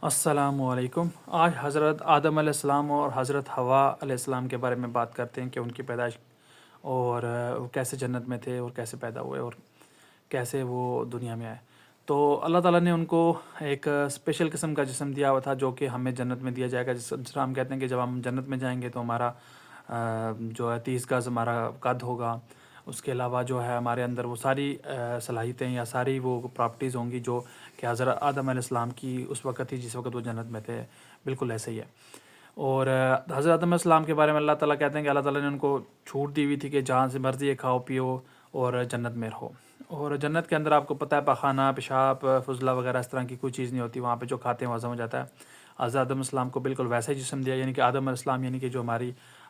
السلام علیکم۔ آج حضرت آدم علیہ السلام اور حضرت حوا علیہ السلام کے بارے میں بات کرتے ہیں کہ ان کی پیدائش اور وہ کیسے جنت میں تھے اور کیسے پیدا ہوئے اور کیسے وہ دنیا میں آئے۔ تو اللہ تعالیٰ نے ان کو ایک اسپیشل قسم کا جسم دیا ہوا تھا جو کہ ہمیں جنت میں دیا جائے گا، جس طرح ہم کہتے ہیں کہ جب ہم جنت میں جائیں گے تو ہمارا جو ہے 30 گز ہمارا قد ہوگا، اس کے علاوہ جو ہے ہمارے اندر وہ ساری صلاحیتیں یا ساری وہ پراپرٹیز ہوں گی جو کہ حضرت آدم علیہ السلام کی اس وقت تھی جس وقت وہ جنت میں تھے، بالکل ایسے ہی ہے۔ اور حضرت آدم علیہ السلام کے بارے میں اللہ تعالیٰ کہتے ہیں کہ اللہ تعالیٰ نے ان کو چھوٹ دی ہوئی تھی کہ جہاں سے مرضی ہے کھاؤ پیو اور جنت میں رہو۔ اور جنت کے اندر آپ کو پتہ ہے پخانہ پیشاب فضلہ وغیرہ اس طرح کی کوئی چیز نہیں ہوتی، وہاں پہ جو کھاتے ہیں وہ ہضم ہو جاتا ہے۔ حضرت آدم علیہ السلام کو بالکل ویسا ہی جسم دیا، یعنی کہ آدم علیہ السلام یعنی کہ جو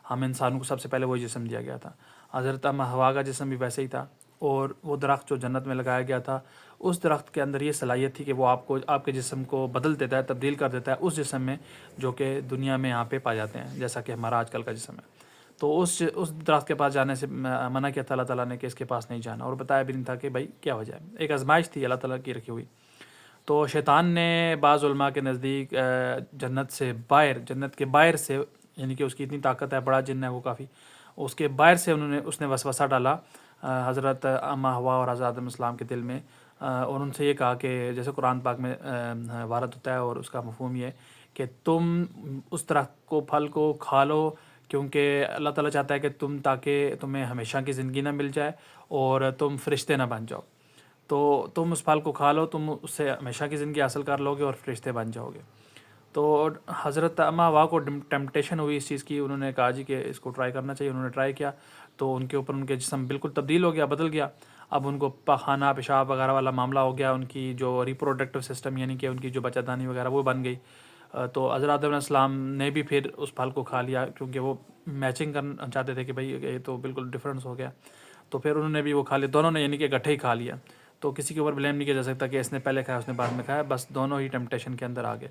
ہم انسانوں کو سب سے پہلے وہی جسم دیا گیا تھا۔ حضرت حوا کا جسم بھی ویسے ہی تھا، اور وہ درخت جو جنت میں لگایا گیا تھا اس درخت کے اندر یہ صلاحیت تھی کہ وہ آپ کے جسم کو بدل دیتا ہے، تبدیل کر دیتا ہے اس جسم میں جو کہ دنیا میں یہاں پہ پائے جاتے ہیں، جیسا کہ ہمارا آج کل کا جسم ہے۔ تو اس درخت کے پاس جانے سے منع کیا تھا اللہ تعالیٰ نے کہ اس کے پاس نہیں جانا، اور بتایا بھی نہیں تھا کہ بھائی کیا وجہ ہے، ایک آزمائش تھی اللہ تعالیٰ کی رکھی ہوئی۔ تو شیطان نے بعض علماء کے نزدیک جنت کے باہر سے، یعنی کہ اس کی اتنی طاقت ہے، بڑا جن ہے وہ کافی، اس کے باہر سے اس نے وسوسہ ڈالا حضرت اماں حوا اور حضرت آدم السلام کے دل میں، اور ان سے یہ کہا کہ جیسے قرآن پاک میں وارد ہوتا ہے، اور اس کا مفہوم یہ کہ تم اس درخت کو پھل کو کھا لو، کیونکہ اللہ تعالیٰ چاہتا ہے کہ تاکہ تمہیں ہمیشہ کی زندگی نہ مل جائے اور تم فرشتے نہ بن جاؤ، تو تم اس پھل کو کھا لو، تم اس سے ہمیشہ کی زندگی حاصل کر لو گے اور فرشتے بن جاؤ گے۔ تو حضرت اماں حوا کو ٹیمپٹیشن ہوئی اس چیز کی، انہوں نے کہا جی کہ اس کو ٹرائی کرنا چاہیے، انہوں نے ٹرائی کیا تو ان کے اوپر ان کے جسم بالکل تبدیل ہو گیا، بدل گیا۔ اب ان کو پخانہ پیشاب وغیرہ والا معاملہ ہو گیا، ان کی جو ریپروڈکٹیو سسٹم یعنی کہ ان کی جو بچہ دانی وغیرہ وہ بن گئی۔ تو حضرت آدم علیہ السلام نے بھی پھر اس پھل کو کھا لیا، کیونکہ وہ میچنگ کرنا چاہتے تھے کہ بھائی یہ تو بالکل ڈفرینس ہو گیا، تو پھر انہوں نے بھی وہ کھا لیا، دونوں نے یعنی کہ اکٹھے ہی کھا لیا۔ تو کسی کے اوپر بلیم نہیں کیا جا سکتا کہ اس نے پہلے کھایا اس نے بعد میں کھایا، بس دونوں ہی ٹیمپٹیشن کے اندر آ گئے۔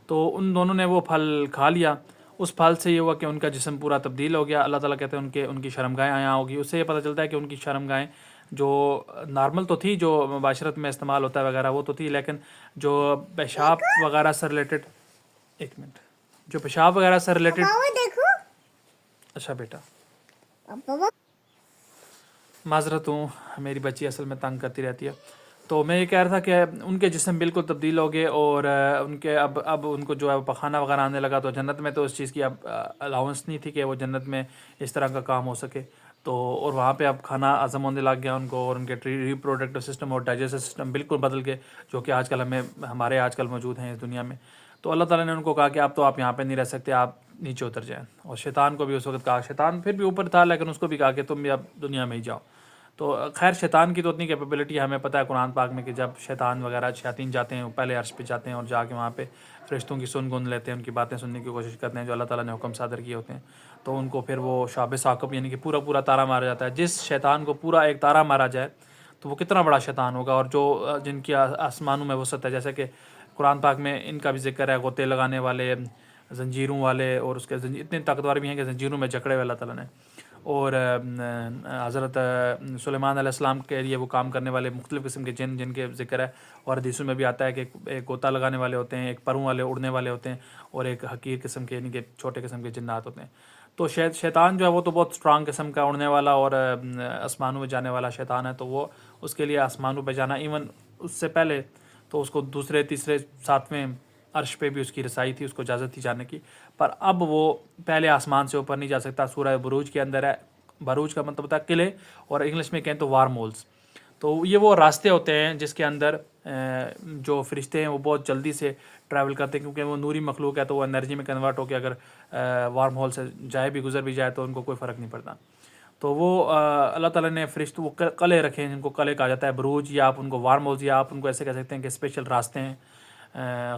تو ان دونوں نے وہ پھل کھا لیا، اس پھل سے یہ ہوا کہ ان کا جسم پورا تبدیل ہو گیا۔ اللہ تعالیٰ کہتے ہیں ان کی شرمگاہیں آیا ہوگی، اس سے یہ پتہ چلتا ہے کہ ان کی شرمگاہیں جو نارمل تو تھی، جو مباشرت میں استعمال ہوتا ہے وغیرہ وہ تو تھی، لیکن جو پیشاب وغیرہ سے ریلیٹڈ، ایک منٹ، جو پیشاب وغیرہ سے ریلیٹڈ، اچھا بیٹا معذرت ہوں، میری بچی اصل میں تنگ کرتی رہتی ہے۔ تو میں یہ کہہ رہا تھا کہ ان کے جسم بالکل تبدیل ہو گئے، اور ان کے اب ان کو جو ہے پخانہ وغیرہ آنے لگا، تو جنت میں تو اس چیز کی اب الاؤنس نہیں تھی کہ وہ جنت میں اس طرح کا کام ہو سکے، تو اور وہاں پہ اب کھانا ہضم ہونے لگ گیا ان کو، اور ان کے ریپروڈکٹیو سسٹم اور ڈائجسٹو سسٹم بالکل بدل گئے، جو کہ ہمارے آج کل موجود ہیں اس دنیا میں۔ تو اللہ تعالیٰ نے ان کو کہا کہ اب تو آپ یہاں پہ نہیں رہ سکتے، آپ نیچے اتر جائیں، اور شیطان کو بھی اس وقت کہا، شیطان پھر بھی اوپر تھا لیکن اس کو بھی کہا کہ تم بھی اب دنیا میں ہی جاؤ۔ تو خیر شیطان کی تو اتنی کیپیبلٹی ہمیں پتہ ہے قرآن پاک میں کہ جب شیطان وغیرہ شیاطین جاتے ہیں وہ پہلے عرش پہ جاتے ہیں اور جا کے وہاں پہ فرشتوں کی سن گن لیتے ہیں، ان کی باتیں سننے کی کوشش کرتے ہیں جو اللہ تعالیٰ نے حکم صادر کیے ہوتے ہیں، تو ان کو پھر وہ شاب ثاقب یعنی کہ پورا تارا مارا جاتا ہے۔ جس شیطان کو پورا ایک تارا مارا جائے تو وہ کتنا بڑا شیطان ہوگا، اور جو جن کی آسمانوں میں وسعت ہے، جیسے کہ قرآن پاک میں ان کا بھی ذکر ہے، غوطے لگانے والے، زنجیروں والے، اور اس کے اتنے طاقتور بھی ہیں کہ زنجیروں میں جکڑے ہوئے اللہ تعالیٰ نے، اور حضرت سلیمان علیہ السلام کے لیے وہ کام کرنے والے مختلف قسم کے جن کے ذکر ہے، اور حدیثوں میں بھی آتا ہے کہ ایک غوطہ لگانے والے ہوتے ہیں، ایک پروں والے اڑنے والے ہوتے ہیں، اور ایک حقیر قسم کے یعنی کہ چھوٹے قسم کے جنات ہوتے ہیں۔ تو شیطان جو ہے وہ تو بہت اسٹرانگ قسم کا اڑنے والا اور آسمانوں میں جانے والا شیطان ہے، تو وہ اس کے لیے آسمانوں پہ جانا، ایون اس سے پہلے تو اس کو دوسرے تیسرے ساتویں عرش پہ بھی اس کی رسائی تھی، اس کو اجازت تھی جانے کی، پر اب وہ پہلے آسمان سے اوپر نہیں جا سکتا۔ سورہ بروج کے اندر ہے، بروج کا مطلب ہوتا ہے قلعے، اور انگلش میں کہیں تو وارم ہولز، تو یہ وہ راستے ہوتے ہیں جس کے اندر جو فرشتے ہیں وہ بہت جلدی سے ٹریول کرتے ہیں، کیونکہ وہ نوری مخلوق ہے تو وہ انرجی میں کنورٹ ہو کے اگر وارم ہول سے گزر بھی جائے تو ان کو کوئی فرق نہیں پڑتا۔ تو وہ اللہ تعالیٰ نے فرشتوں وہ قلعے رکھے ہیں جن کو قلعے کہا جاتا ہے، بروج، یا آپ ان کو وارم ہولز، یا آپ ان کو ایسے کہہ سکتے ہیں کہ اسپیشل راستے ہیں،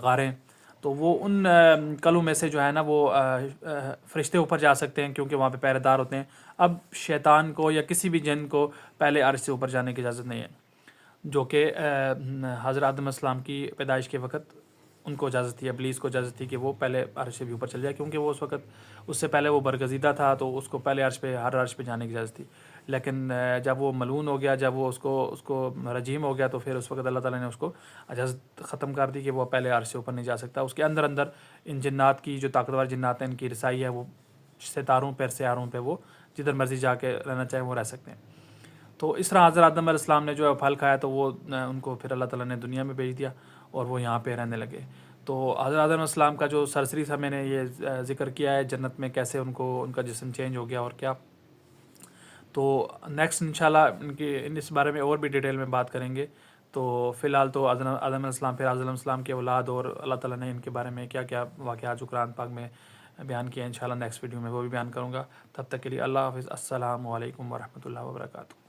غاریں۔ تو وہ ان قلعوں میں سے جو ہے نا وہ فرشتے اوپر جا سکتے ہیں کیونکہ وہاں پہ پہرے دار ہوتے ہیں۔ اب شیطان کو یا کسی بھی جن کو پہلے عرش سے اوپر جانے کی اجازت نہیں ہے، جو کہ حضرت آدم علیہ السلام کی پیدائش کے وقت ان کو اجازت تھی، ابلیس کو اجازت تھی کہ وہ پہلے عرش سے بھی اوپر چل جائے، کیونکہ وہ اس وقت اس سے پہلے وہ برگزیدہ تھا، تو اس کو پہلے عرش پہ، ہر عرش پہ جانے کی اجازت تھی. لیکن جب وہ ملعون ہو گیا، جب وہ اس کو رجیم ہو گیا، تو پھر اس وقت اللہ تعالیٰ نے اس کو اجازت ختم کر دی کہ وہ پہلے عرش سے اوپر نہیں جا سکتا. اس کے اندر ان جنات کی، جو طاقتور جنات ہیں، ان کی رسائی ہے، وہ ستاروں پہ، سیاروں پہ، وہ جدھر مرضی جا کے رہنا چاہیں وہ رہ سکتے ہیں. تو اس طرح حضرت آدم علیہ السلام نے جو ہے پھل کھایا، تو وہ ان کو پھر اللہ تعالیٰ نے دنیا میں بھیج دیا اور وہ یہاں پہ رہنے لگے. تو حضرت آدم علیہ السلام کا جو سرسری تھا، میں نے یہ ذکر کیا ہے جنت میں کیسے ان کا جسم چینج ہو گیا اور کیا. تو نیکسٹ انشاءاللہ اس بارے میں اور بھی ڈیٹیل میں بات کریں گے. تو فی الحال تو آدم علیہ السلام، پھر علیہ السلام کے اولاد، اور اللہ تعالیٰ نے ان کے بارے میں کیا کیا واقعات جو قرآن پاک میں بیان کیا، انشاءاللہ نیکسٹ ویڈیو میں وہ بھی بیان کروں گا. تب تک کے لیے اللہ حافظ. السلام علیکم ورحمۃ اللہ وبرکاتہ.